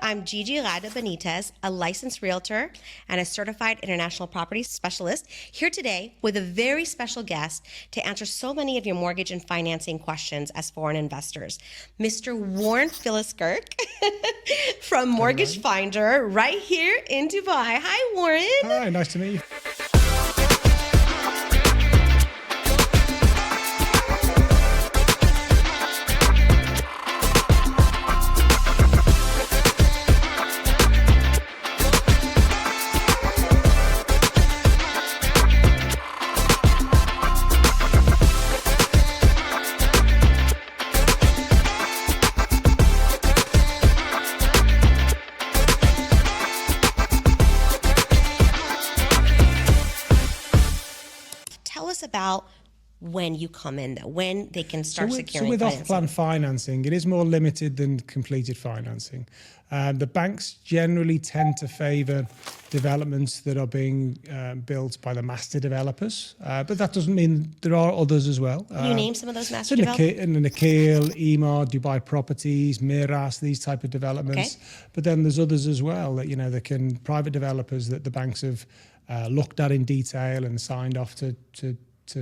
I'm GG Benitez, a licensed realtor and a certified international property specialist, here today with a very special guest to answer so many of your mortgage and financing questions as foreign investors. Mr. Warren Philliskirk from MortgageFinder right here in Dubai. Hi, Warren. Hi, nice to meet you. Tell us about when you come in, though, when they can start securing with financing. off-plan financing, it is more limited than completed financing. The banks generally tend to favour developments that are being built by the master developers, but that doesn't mean there are others as well. Can you name some of those master developers? Nakheel, Emaar, Dubai Properties, Miras, these type of developments. Okay. But then there's others as well that that can private developers that the banks have looked at in detail and signed off to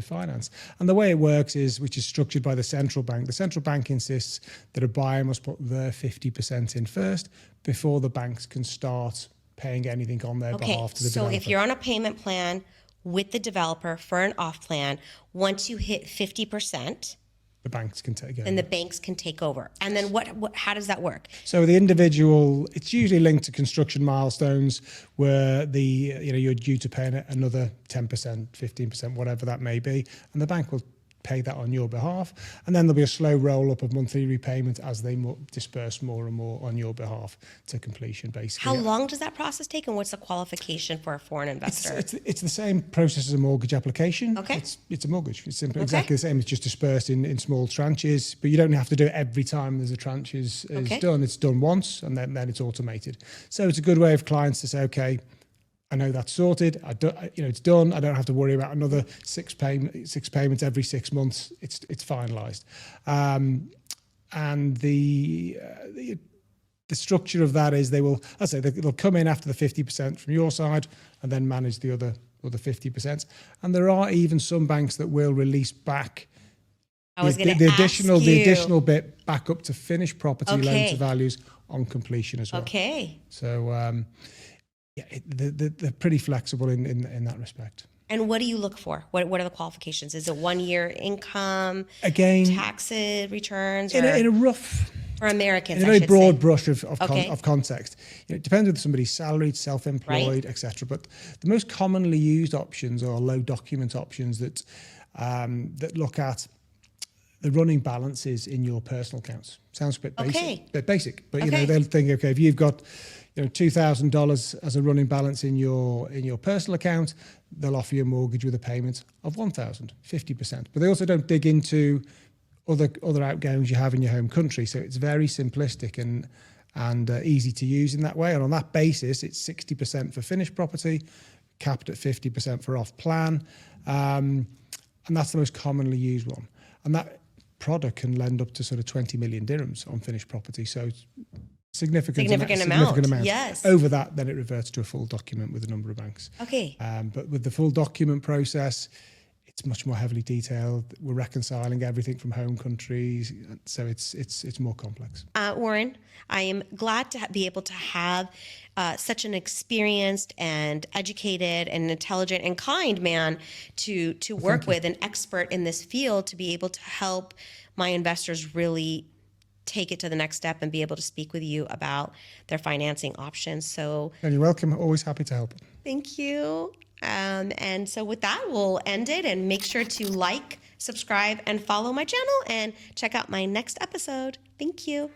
finance. And the way it works is, which is structured by the central bank insists that a buyer must put their 50% in first before the banks can start paying anything on their behalf to the developer. So if you're on a payment plan with the developer for an off plan, once you hit 50%, the banks can take over. then the banks can take over. And then how does that work? So the individual, it's usually linked to construction milestones where you're due to pay another 10%, 15%, whatever that may be, and the bank will pay that on your behalf, and then there'll be a slow roll up of monthly repayment as they disperse more and more on your behalf to completion, basically. How long does that process take, and what's the qualification for a foreign investor? It's the same process as a mortgage application. Okay. It's a mortgage. It's simply exactly the same. It's just dispersed in small tranches, but you don't have to do it every time there's a tranche is done. It's done once, and then it's automated. So it's a good way of clients to say, okay, I know that's sorted. It's done. I don't have to worry about another six payments every 6 months. It's finalised, and the structure of that is they'll come in after the 50% from your side and then manage the other 50%. And there are even some banks that will release back the additional bit back up to finished property loan to values on completion as well. Okay. So. They're pretty flexible in that respect. And what do you look for? What are the qualifications? Is it 1 year income? Again, taxes, returns? In a rough... For Americans, in a very broad brush of context. It depends whether somebody's salaried, self-employed, etc. But the most commonly used options are low document options that look at the running balances in your personal accounts. Sounds a bit basic, but they'll think, okay, if you've got $2,000 as a running balance in your personal account, they'll offer you a mortgage with a payment of $1,000, 50%. But they also don't dig into other outgoings you have in your home country. So it's very simplistic and easy to use in that way. And on that basis, it's 60% for finished property, capped at 50% for off plan, and that's the most commonly used one. And that product can lend up to sort of 20 million dirhams on finished property. So significant amount. Yes. Over that, then it reverts to a full document with a number of banks. Okay. But with the full document process, it's much more heavily detailed. We're reconciling everything from home countries, so it's more complex. Warren, I am glad to be able to have such an experienced and educated and intelligent and kind man to work with, an expert in this field, to be able to help my investors really take it to the next step and be able to speak with you about their financing options. So, and you're welcome. Always happy to help. Thank you. And so with that, we'll end it, and make sure to like, subscribe, and follow my channel, and check out my next episode. Thank you.